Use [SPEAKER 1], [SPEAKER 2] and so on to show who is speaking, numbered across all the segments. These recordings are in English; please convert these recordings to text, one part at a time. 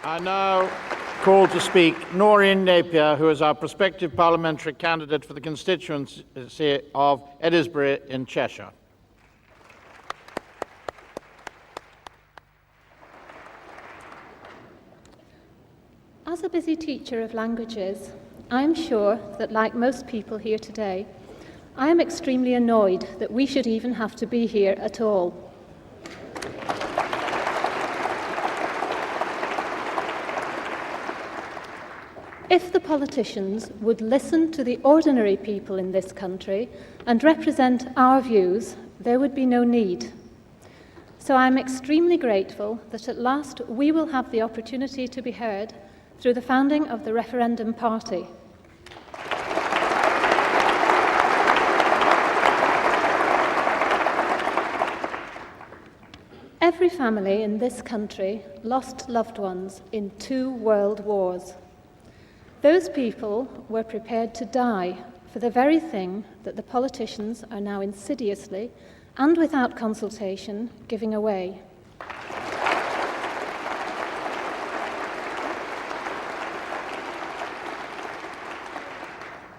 [SPEAKER 1] I now call to speak Norine Napier, who is our prospective parliamentary candidate for the constituency of Edinburgh in Cheshire.
[SPEAKER 2] As a busy teacher of languages, I am sure that, like most people here today, I am extremely annoyed that we should even have to be here at all. If the politicians would listen to the ordinary people in this country and represent our views, there would be no need. So I am extremely grateful that at last we will have the opportunity to be heard through the founding of the Referendum Party. Every family in this country lost loved ones in 2 world wars. Those people were prepared to die for the very thing that the politicians are now insidiously and without consultation giving away.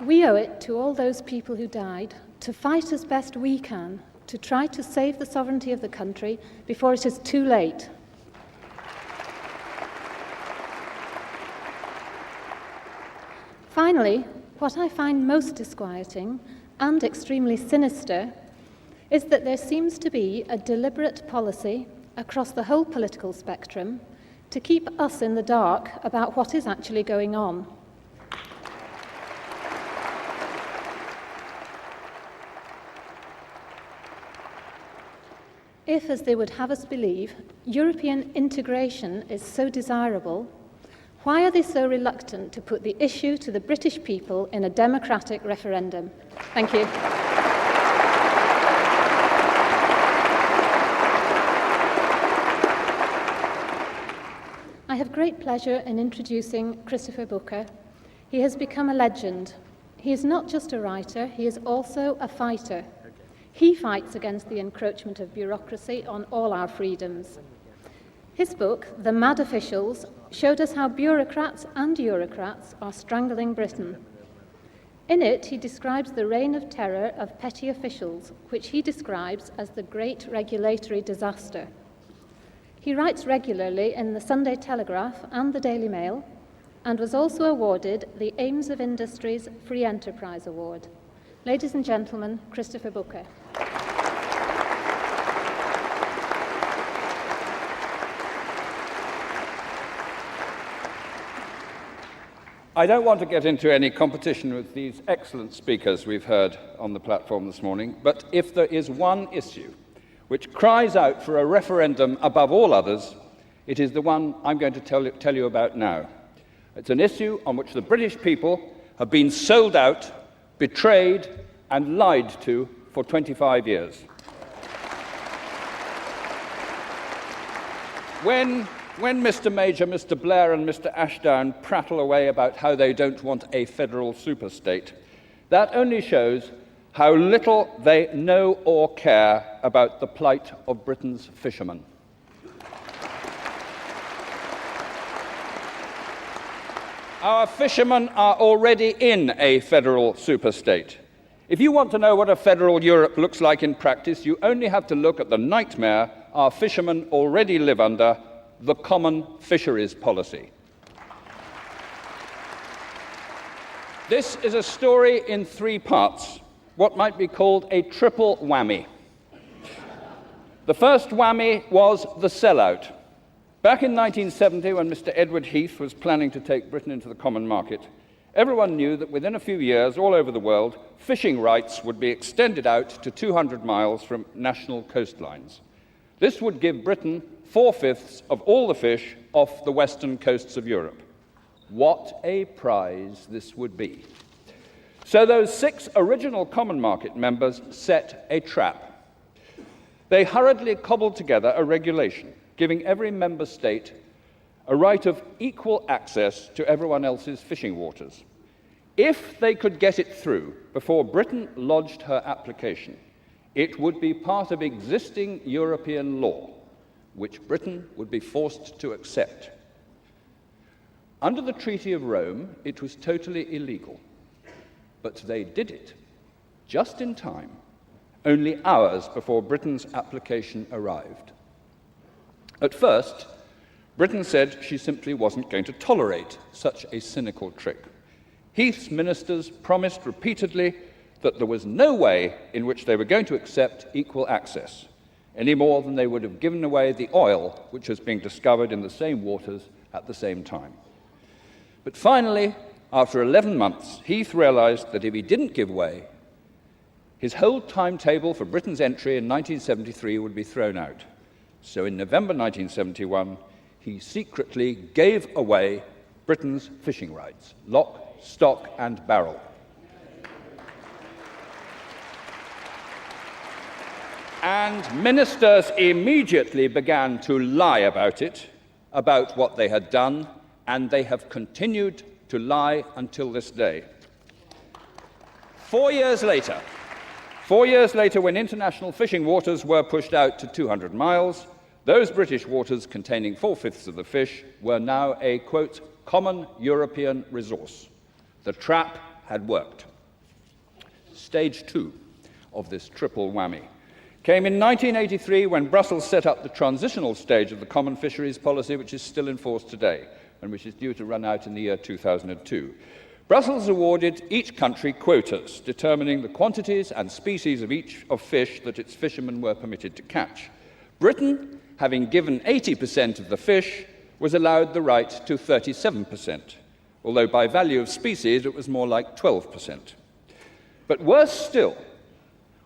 [SPEAKER 2] We owe it to all those people who died to fight as best we can to try to save the sovereignty of the country before it is too late. Finally, what I find most disquieting and extremely sinister is that there seems to be a deliberate policy across the whole political spectrum to keep us in the dark about what is actually going on. If, as they would have us believe, European integration is so desirable, why are they so reluctant to put the issue to the British people in a democratic referendum? Thank you. I have great pleasure in introducing Christopher Booker. He has become a legend. He is not just a writer, he is also a fighter. He fights against the encroachment of bureaucracy on all our freedoms. His book, The Mad Officials, showed us how bureaucrats and Eurocrats are strangling Britain. In it, he describes the reign of terror of petty officials, which he describes as the great regulatory disaster. He writes regularly in the Sunday Telegraph and the Daily Mail, and was also awarded the Aims of Industry's Free Enterprise Award. Ladies and gentlemen, Christopher Booker.
[SPEAKER 3] I don't want to get into any competition with these excellent speakers we've heard on the platform this morning, but if there is one issue which cries out for a referendum above all others, it is the one I'm going to tell you about now. It's an issue on which the British people have been sold out, betrayed, and lied to for 25 years. When Mr. Major, Mr. Blair and Mr. Ashdown prattle away about how they don't want a federal superstate, that only shows how little they know or care about the plight of Britain's fishermen. Our fishermen are already in a federal superstate. If you want to know what a federal Europe looks like in practice, you only have to look at the nightmare our fishermen already live under, the common fisheries policy. This is a story in 3 parts, what might be called a triple whammy. The first whammy was the sellout. Back in 1970, when Mr. Edward Heath was planning to take Britain into the common market, everyone knew that within a few years, all over the world, fishing rights would be extended out to 200 miles from national coastlines. This would give Britain 4/5 of all the fish off the western coasts of Europe. What a prize this would be. So those 6 original Common Market members set a trap. They hurriedly cobbled together a regulation, giving every member state a right of equal access to everyone else's fishing waters. If they could get it through before Britain lodged her application, it would be part of existing European law, which Britain would be forced to accept. Under the Treaty of Rome, it was totally illegal. But they did it, just in time, only hours before Britain's application arrived. At first, Britain said she simply wasn't going to tolerate such a cynical trick. Heath's ministers promised repeatedly that there was no way in which they were going to accept equal access, any more than they would have given away the oil which was being discovered in the same waters at the same time. But finally, after 11 months, Heath realized that if he didn't give way, his whole timetable for Britain's entry in 1973 would be thrown out. So in November 1971, he secretly gave away Britain's fishing rights, lock, stock, and barrel. And ministers immediately began to lie about it, about what they had done, and they have continued to lie until this day. 4 years later, when international fishing waters were pushed out to 200 miles, those British waters containing 4/5 of the fish were now a, quote, common European resource. The trap had worked. Stage 2 of this triple whammy came in 1983 when Brussels set up the transitional stage of the common fisheries policy, which is still in force today and which is due to run out in the year 2002. Brussels awarded each country quotas, determining the quantities and species of fish that its fishermen were permitted to catch. Britain, having given 80% of the fish, was allowed the right to 37%, although by value of species it was more like 12%. But worse still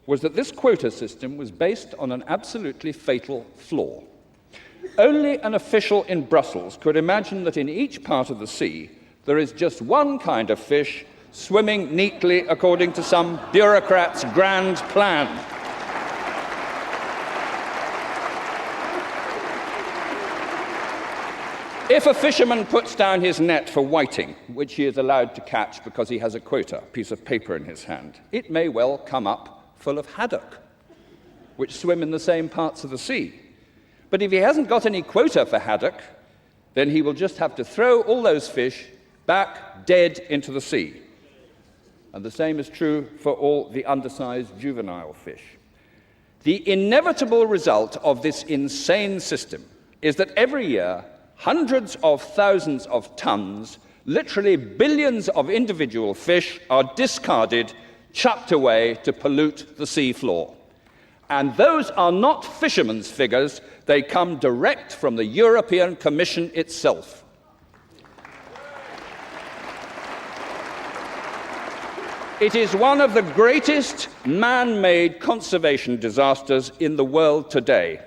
[SPEAKER 3] was that this quota system was based on an absolutely fatal flaw. Only an official in Brussels could imagine that in each part of the sea there is just one kind of fish swimming neatly according to some bureaucrat's grand plan. If a fisherman puts down his net for whiting, which he is allowed to catch because he has a quota, piece of paper in his hand, it may well come up full of haddock, which swim in the same parts of the sea. But if he hasn't got any quota for haddock, then he will just have to throw all those fish back dead into the sea. And the same is true for all the undersized juvenile fish. The inevitable result of this insane system is that every year, hundreds of thousands of tons, literally billions of individual fish are discarded, chucked away to pollute the sea floor. And those are not fishermen's figures, they come direct from the European Commission itself. It is one of the greatest man-made conservation disasters in the world today,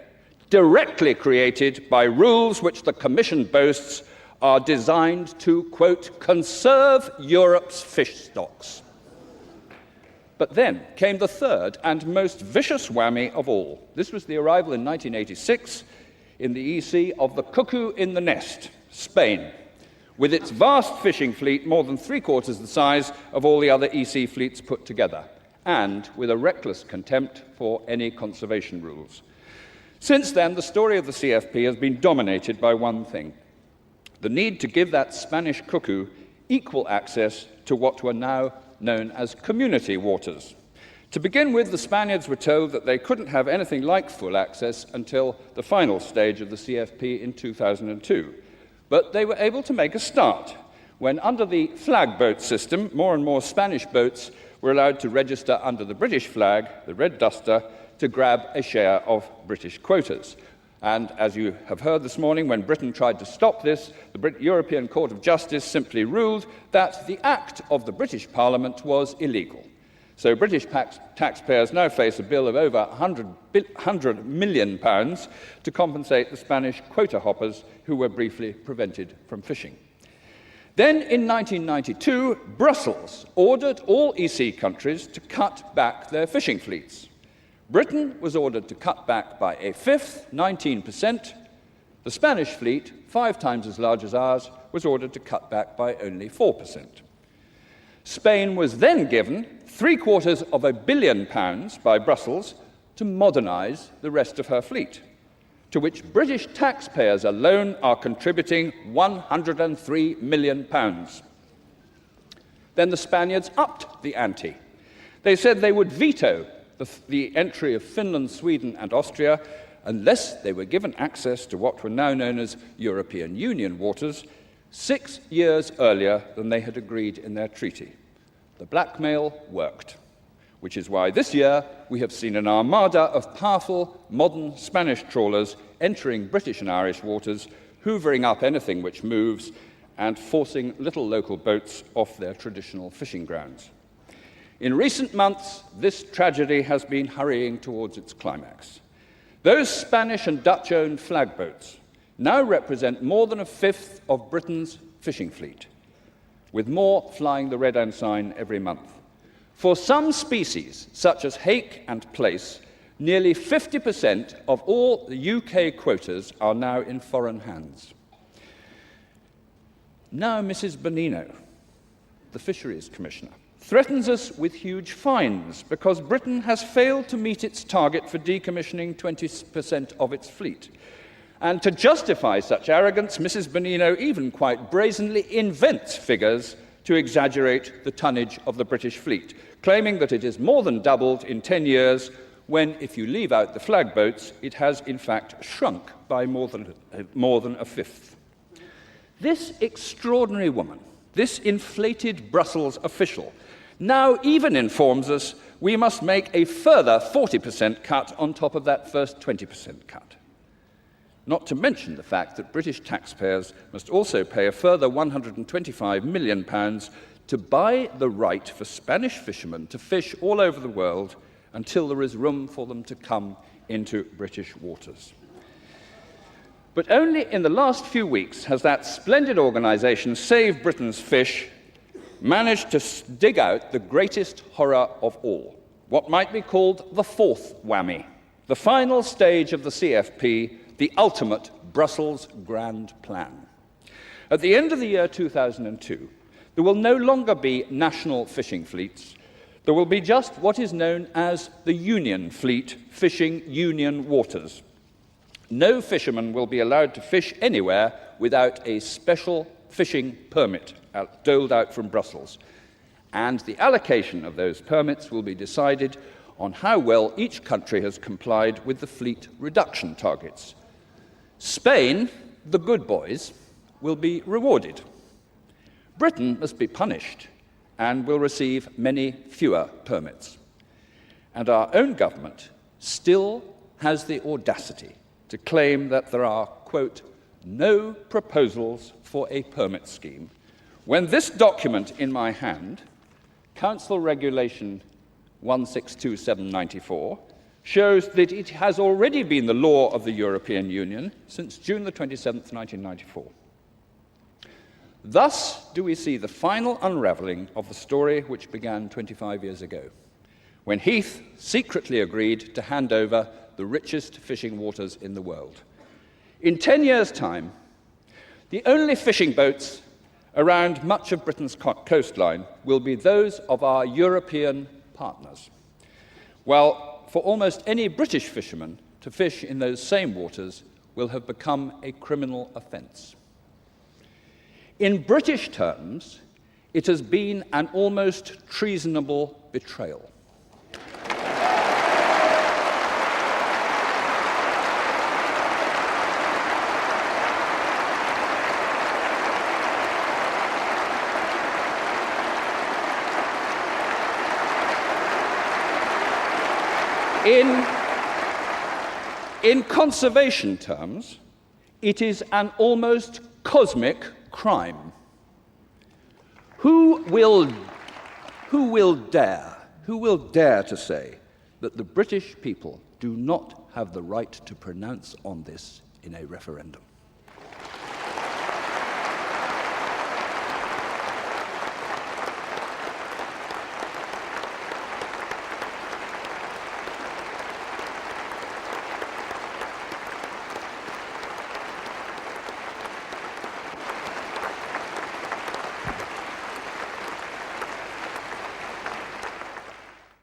[SPEAKER 3] directly created by rules which the Commission boasts are designed to, quote, conserve Europe's fish stocks. But then came the third and most vicious whammy of all. This was the arrival in 1986 in the EC of the cuckoo in the nest, Spain, with its vast fishing fleet more than 3/4 the size of all the other EC fleets put together, and with a reckless contempt for any conservation rules. Since then, the story of the CFP has been dominated by one thing: the need to give that Spanish cuckoo equal access to what were now known as community waters. To begin with, the Spaniards were told that they couldn't have anything like full access until the final stage of the CFP in 2002. But they were able to make a start when, under the flag boat system, more and more Spanish boats were allowed to register under the British flag, the red duster, to grab a share of British quotas. And as you have heard this morning, when Britain tried to stop this, the European Court of Justice simply ruled that the act of the British Parliament was illegal. So British taxpayers now face a bill of over £100 million to compensate the Spanish quota hoppers who were briefly prevented from fishing. Then, in 1992, Brussels ordered all EC countries to cut back their fishing fleets. Britain was ordered to cut back by 1/5, 19%. The Spanish fleet, 5 times as large as ours, was ordered to cut back by only 4%. Spain was then given £750 million by Brussels to modernize the rest of her fleet. to which British taxpayers alone are contributing £103 million. Then the Spaniards upped the ante. They said they would veto the entry of Finland, Sweden, and Austria unless they were given access to what were now known as European Union waters 6 years earlier than they had agreed in their treaty. The blackmail worked, which is why this year we have seen an armada of powerful, modern Spanish trawlers entering British and Irish waters, hoovering up anything which moves and forcing little local boats off their traditional fishing grounds. In recent months, this tragedy has been hurrying towards its climax. Those Spanish and Dutch-owned flag boats now represent more than a fifth of Britain's fishing fleet, with more flying the red ensign every month. For some species, such as hake and plaice, nearly 50% of all the UK quotas are now in foreign hands. Now Mrs. Bonino, the Fisheries Commissioner, threatens us with huge fines because Britain has failed to meet its target for decommissioning 20% of its fleet. And to justify such arrogance, Mrs. Bonino even quite brazenly invents figures to exaggerate the tonnage of the British fleet, claiming that it is more than doubled in 10 years, when, if you leave out the flag boats, it has in fact shrunk by more than a fifth. This extraordinary woman, this inflated Brussels official, now even informs us we must make a further 40% cut on top of that first 20% cut. Not to mention the fact that British taxpayers must also pay a further £125 million to buy the right for Spanish fishermen to fish all over the world until there is room for them to come into British waters. But only in the last few weeks has that splendid organisation, Save Britain's Fish, managed to dig out the greatest horror of all, what might be called the fourth whammy, the final stage of the CFP, the ultimate Brussels Grand Plan. At the end of the year 2002, there will no longer be national fishing fleets. There will be just what is known as the Union Fleet fishing Union waters. No fisherman will be allowed to fish anywhere without a special fishing permit doled out from Brussels. And the allocation of those permits will be decided on how well each country has complied with the fleet reduction targets. Spain, the good boys, will be rewarded. Britain must be punished and will receive many fewer permits. And our own government still has the audacity to claim that there are, quote, no proposals for a permit scheme, when this document in my hand, Council Regulation 162794, shows that it has already been the law of the European Union since June the 27th, 1994. Thus do we see the final unravelling of the story which began 25 years ago, when Heath secretly agreed to hand over the richest fishing waters in the world. In 10 years' time, the only fishing boats around much of Britain's coastline will be those of our European partners, while for almost any British fisherman to fish in those same waters will have become a criminal offence. In British terms, it has been an almost treasonable betrayal. In conservation terms, it is an almost cosmic crime. Who will dare to say that the British people do not have the right to pronounce on this in a referendum?